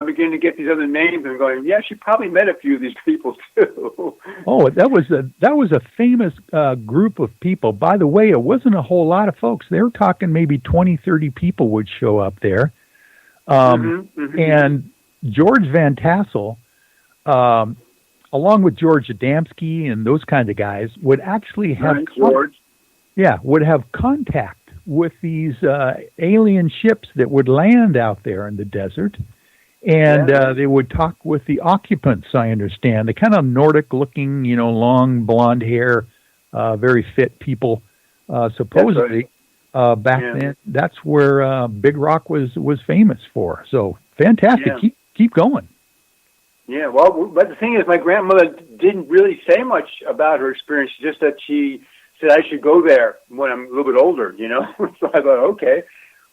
beginning to get these other names and going, yeah, she probably met a few of these people too. Oh, that was a famous group of people. By the way, it wasn't a whole lot of folks. They were talking maybe 20, 30 people would show up there. And George Van Tassel, along with George Adamski and those kinds of guys, would actually have would have contact with these alien ships that would land out there in the desert. And they would talk with the occupants, I understand. The kind of Nordic-looking, long blonde hair, very fit people, supposedly. Back then, that's where Big Rock was famous for. So, fantastic. Yeah. Keep going. Yeah, well, but the thing is, my grandmother didn't really say much about her experience, just that she said I should go there when I'm a little bit older, So I thought, okay.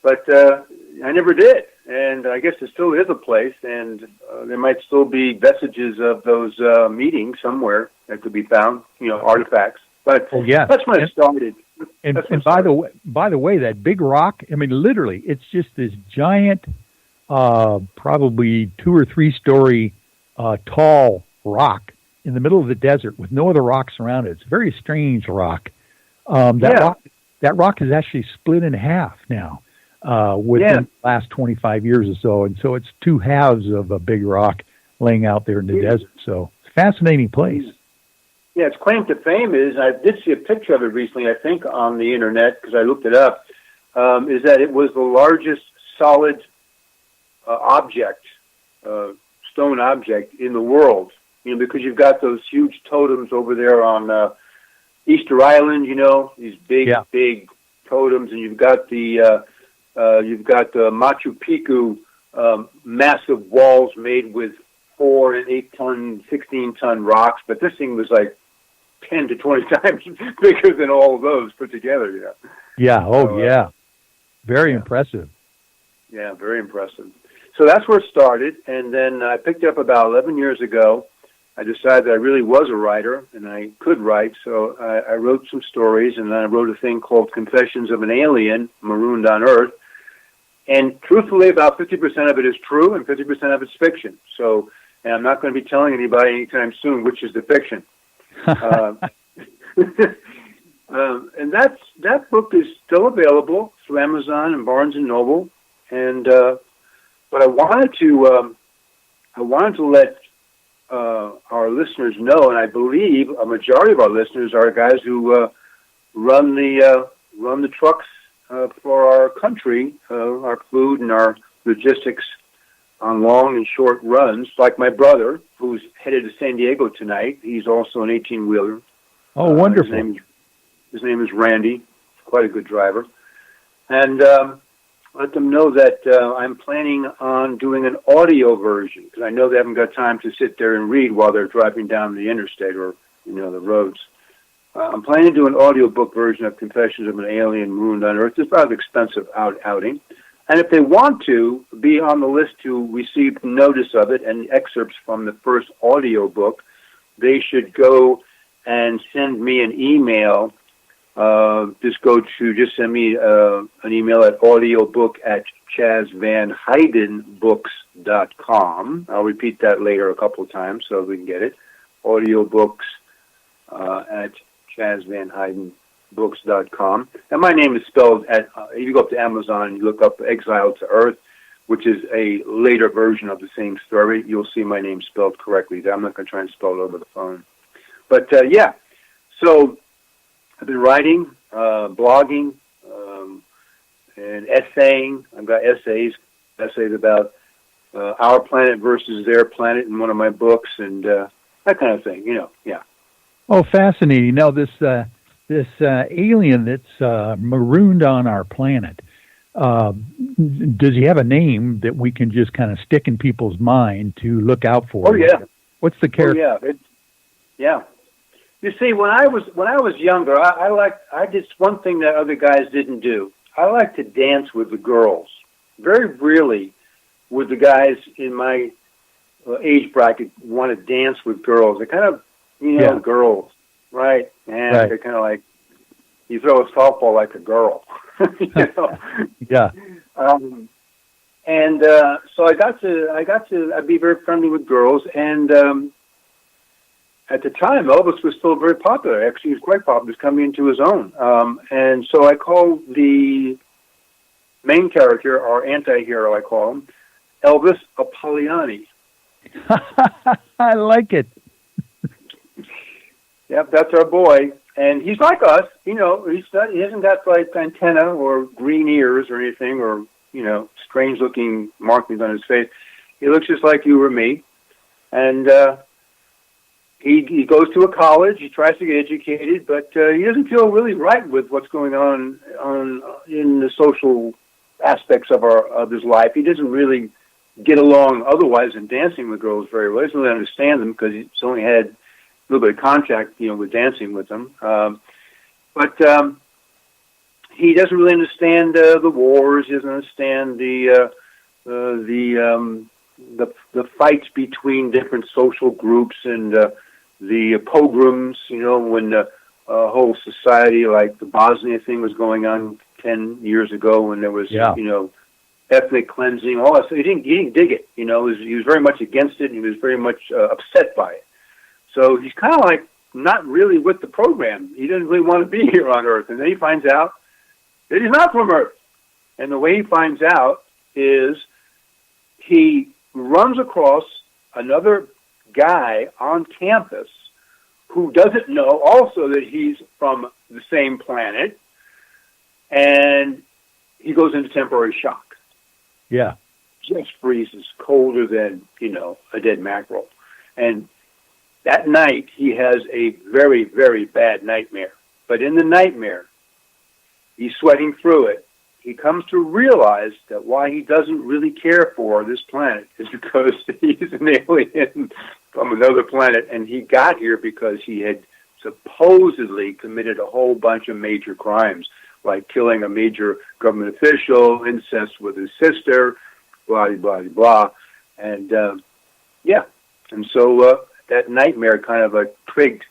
But I never did. And I guess there still is a place, and there might still be vestiges of those meetings somewhere that could be found, artifacts. But that's when it started. And by the way, that Big Rock, I mean, literally, it's just this giant, probably 2 or 3 story tall rock in the middle of the desert with no other rocks around it. It's a very strange rock. That rock is actually split in half now within the last 25 years or so. And so it's 2 halves of a big rock laying out there in the desert. So it's a fascinating place. Yeah, its claim to fame is, I did see a picture of it recently, I think, on the internet, because I looked it up, is that it was the largest solid object, stone object in the world. Because you've got those huge totems over there on Easter Island, these big totems, and you've got the Machu Picchu massive walls made with 4 and 8 ton, 16 ton rocks, but this thing was like 10 to 20 times bigger than all of those put together. Yeah. Very impressive. Yeah, very impressive. So that's where it started, and then I picked it up about 11 years ago. I decided that I really was a writer, and I could write, so I wrote some stories, and then I wrote a thing called Confessions of an Alien, Marooned on Earth. And truthfully, about 50% of it is true, and 50% of it's fiction. So, and I'm not going to be telling anybody anytime soon which is the fiction. And that book is still available through Amazon and Barnes and Noble. And but I wanted to let our listeners know, and I believe a majority of our listeners are guys who run the trucks for our country, our food and our logistics on long and short runs, like my brother, who's headed to San Diego tonight. He's also an 18-wheeler. Oh, wonderful. His name is Randy. Quite a good driver. And let them know that I'm planning on doing an audio version, because I know they haven't got time to sit there and read while they're driving down the interstate or, the roads. I'm planning to do an audiobook version of Confessions of an Alien Marooned on Earth. It's about an expensive outing. And if they want to be on the list to receive notice of it and excerpts from the first audio book, they should go and send me an email. Just send me an email at audiobook@chazvanheydenbooks.com. I'll repeat that later a couple of times so we can get it. Audiobooks at chazvanheydenbooks.com. And my name is spelled if you go up to Amazon and you look up Exile to Earth, which is a later version of the same story, you'll see my name spelled correctly. I'm not going to try and spell it over the phone. But, so I've been writing, blogging, and essaying. I've got essays about our planet versus their planet in one of my books, and that kind of thing, yeah. Oh, fascinating. Now, this alien that's marooned on our planet, does he have a name that we can just kind of stick in people's mind to look out for? Oh, yeah. What's the character? Oh, yeah. You see, when I was younger, I did one thing that other guys didn't do. I liked to dance with the girls. Very rarely would the guys in my age bracket want to dance with girls. They kind of, girls, right? And they're kind of like, you throw a softball like a girl, Yeah. And so I'd be very friendly with girls. And at the time, Elvis was still very popular. Actually, he was quite popular. He was coming into his own. And so I called the main character, or anti-hero, I call him, Elvis Apolliani. I like it. Yep, that's our boy. And he's like us, he hasn't got like antenna or green ears or anything, or, strange looking markings on his face. He looks just like you or me. And he goes to a college, he tries to get educated, but he doesn't feel really right with what's going on in the social aspects of his life. He doesn't really get along otherwise than dancing with girls very well. He doesn't really understand them because he's only had a little bit of contact, with dancing with them. But he doesn't really understand the wars. He doesn't understand the fights between different social groups and the pogroms. When the whole society, like the Bosnia thing, was going on 10 years ago, when there was ethnic cleansing, all that. So he didn't dig it. He was very much against it, and he was very much upset by it. So he's kind of like not really with the program. He doesn't really want to be here on Earth. And then he finds out that he's not from Earth. And the way he finds out is he runs across another guy on campus who doesn't know also that he's from the same planet. And he goes into temporary shock. Yeah. Just freezes, colder than, a dead mackerel. And that night, he has a very, very bad nightmare. But in the nightmare, he's sweating through it. He comes to realize that why he doesn't really care for this planet is because he's an alien from another planet, and he got here because he had supposedly committed a whole bunch of major crimes, like killing a major government official, incest with his sister, blah, blah, blah, blah. And, and so that nightmare kind of trigged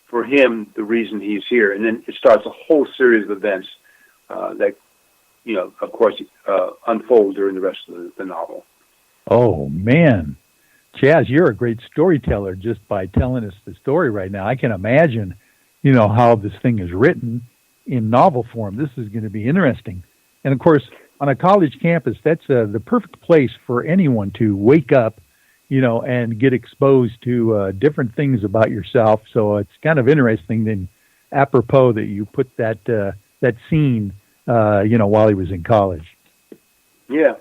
for him the reason he's here. And then it starts a whole series of events that, of course, unfold during the rest of the novel. Oh, man. Chaz, you're a great storyteller just by telling us the story right now. I can imagine, how this thing is written in novel form. This is going to be interesting. And, of course, on a college campus, that's the perfect place for anyone to wake up, and get exposed to different things about yourself. So it's kind of interesting, then, apropos that you put that scene, while he was in college. Yeah.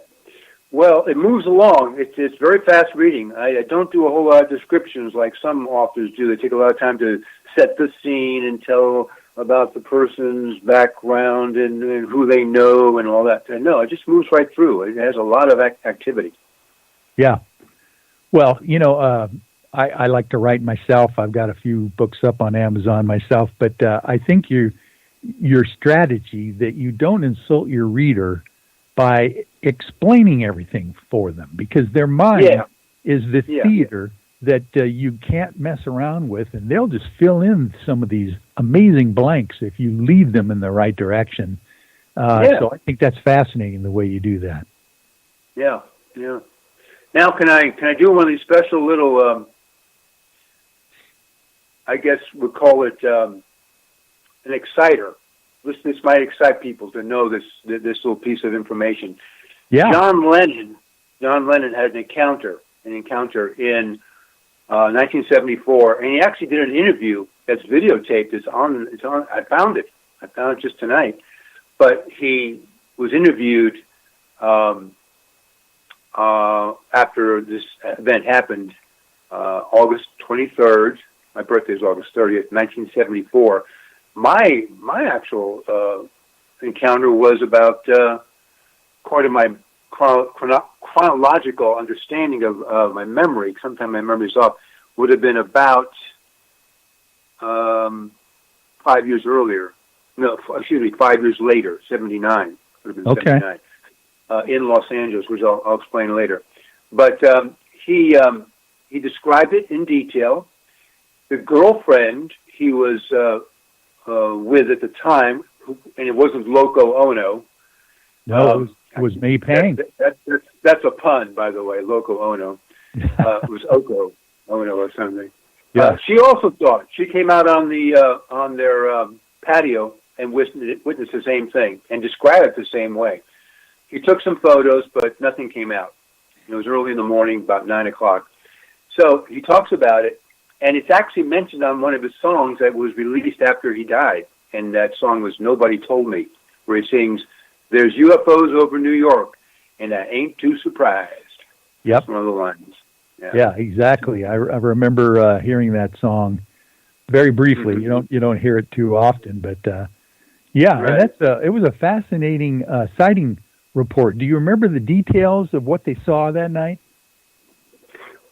Well, it moves along. It's very fast reading. I don't do a whole lot of descriptions like some authors do. They take a lot of time to set the scene and tell about the person's background and who they know and all that. No, it just moves right through. It has a lot of activity. Yeah. Well, I like to write myself. I've got a few books up on Amazon myself, but I think your strategy that you don't insult your reader by explaining everything for them, because their mind is the theater that you can't mess around with, and they'll just fill in some of these amazing blanks if you lead them in the right direction. So I think that's fascinating the way you do that. Yeah. Now, can I do one of these special little, I guess we'll call it an exciter. This might excite people to know this little piece of information. Yeah. John Lennon had an encounter in 1974, and he actually did an interview that's videotaped. It's on. I found it just tonight. But he was interviewed after this event happened, August 23rd. My birthday is August 30th, 1974. My actual encounter was about, according to my chronological understanding of my memory, sometimes my memory's off, would have been about 5 years earlier. No, excuse me, 5 years later, 79. Would have been 79. In Los Angeles, which I'll explain later. But he described it in detail. The girlfriend he was with at the time, and it wasn't Loco Ono. No, it was May Pang. That's a pun, by the way. Loco Ono. It was Oko Ono or something. Yeah. She also thought she came out on their patio and witnessed the same thing and described it the same way. He took some photos, but nothing came out. It was early in the morning, about 9 o'clock. So he talks about it, and it's actually mentioned on one of his songs that was released after he died. And that song was "Nobody Told Me," where he sings, "There's UFOs over New York, and I ain't too surprised." Yep. That's one of the lines. Yeah, exactly. I remember hearing that song very briefly. Mm-hmm. You don't hear it too often, but yeah, Right. and it was a fascinating sighting report. Do you remember the details of what they saw that night?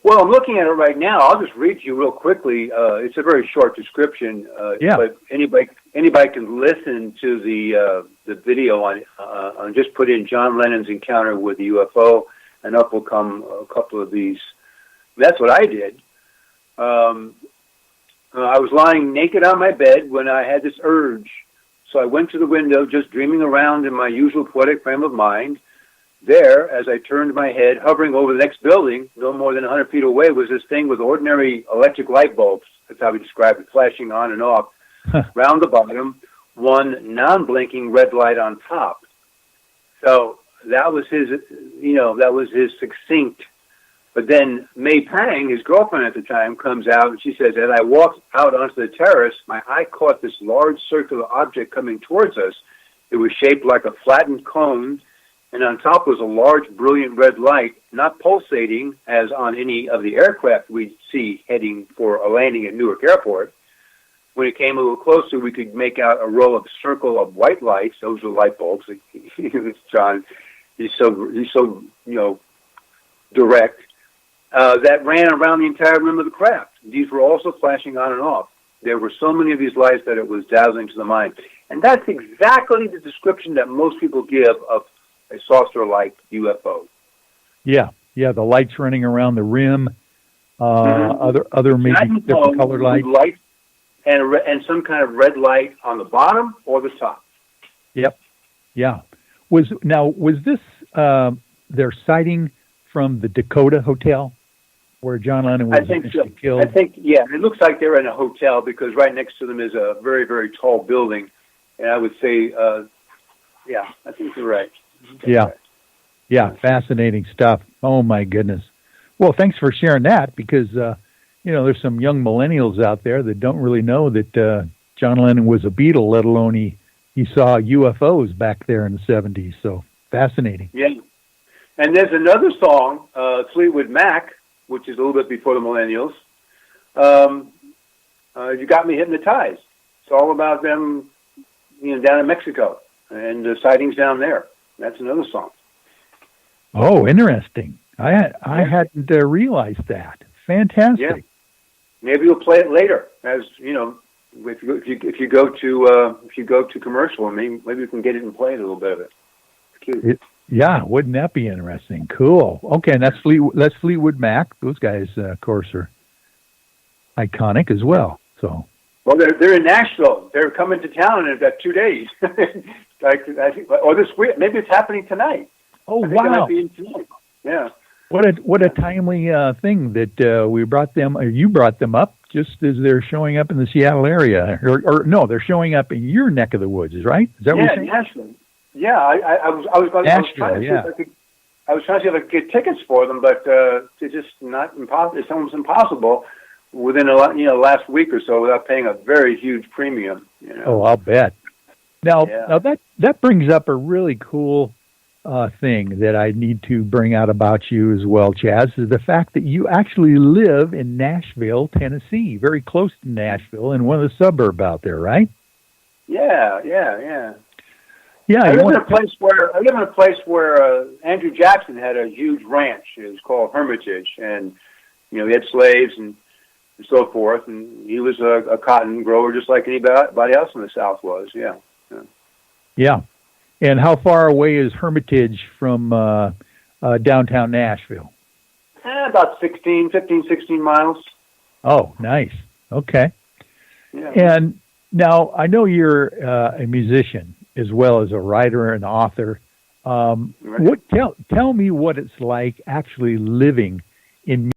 Well, I'm looking at it right now. I'll just read you real quickly. It's a very short description, but anybody can listen to the video on just put in John Lennon's encounter with the UFO, and up will come a couple of these. That's what I did. I was lying naked on my bed when I had this urge. So I went to the window, just dreaming around in my usual poetic frame of mind. There, as I turned my head, hovering over the next building, no more than 100 feet away, was this thing with ordinary electric light bulbs. That's how we described it, flashing on and off. Round the bottom, one non-blinking red light on top. So that was his succinct. But then May Pang, his girlfriend at the time, comes out and she says, as I walked out onto the terrace, my eye caught this large circular object coming towards us. It was shaped like a flattened cone, and on top was a large, brilliant red light, not pulsating as on any of the aircraft we'd see heading for a landing at Newark Airport. When it came a little closer, we could make out a row of circle of white lights. Those were light bulbs. John, he's so direct. That ran around the entire rim of the craft. These were also flashing on and off. There were so many of these lights that it was dazzling to the mind. And that's exactly the description that most people give of a saucer-like UFO. Yeah, the lights running around the rim, other maybe different colored lights. And some kind of red light on the bottom or the top. Yep, yeah. Was this their sighting from the Dakota Hotel where John Lennon was killed? I think, yeah. It looks like they're in a hotel because right next to them is a very, very tall building. And I would say, I think you're right. Yeah, fascinating stuff. Oh, my goodness. Well, thanks for sharing that because, there's some young millennials out there that don't really know that John Lennon was a Beatle, let alone he saw UFOs back there in the 70s. So fascinating. Yeah. And there's another song, Fleetwood Mac, which is a little bit before the millennials. You Got Me Hypnotized. It's all about them, down in Mexico and the sightings down there. That's another song. Oh, interesting. I hadn't realized that. Fantastic. Yeah. Maybe you'll play it later, as if you go to commercial. Maybe we can get it and play a little bit of it. It's cute. Yeah, wouldn't that be interesting? Cool. Okay, and that's Fleetwood Mac. Those guys, of course, are iconic as well. So. Well, they're in Nashville. They're coming to town in about 2 days. I think, or this week. Maybe it's happening tonight. Oh, I think wow! It might be in tonight. Yeah. What a timely thing that we brought them. Or you brought them up just as they're showing up in the Seattle area, or no, they're showing up in your neck of the woods, right? Is that what you're saying? Nashville. Yeah, I was trying to see if I could get tickets for them, but it's just not impossible. It's almost impossible within last week or so without paying a very huge premium. Oh, I'll bet. Now that brings up a really cool thing that I need to bring out about you as well, Chaz, is the fact that you actually live in Nashville, Tennessee, very close to Nashville, in one of the suburbs out there, right? Yeah. Yeah, I live in a place where Andrew Jackson had a huge ranch. It was called Hermitage, and he had slaves and so forth. And he was a cotton grower, just like anybody else in the South was. Yeah. And how far away is Hermitage from downtown Nashville? About 15, 16 miles. Oh, nice. Okay. Yeah. And now I know you're a musician as well as a writer and author. Right. Tell me what it's like actually living in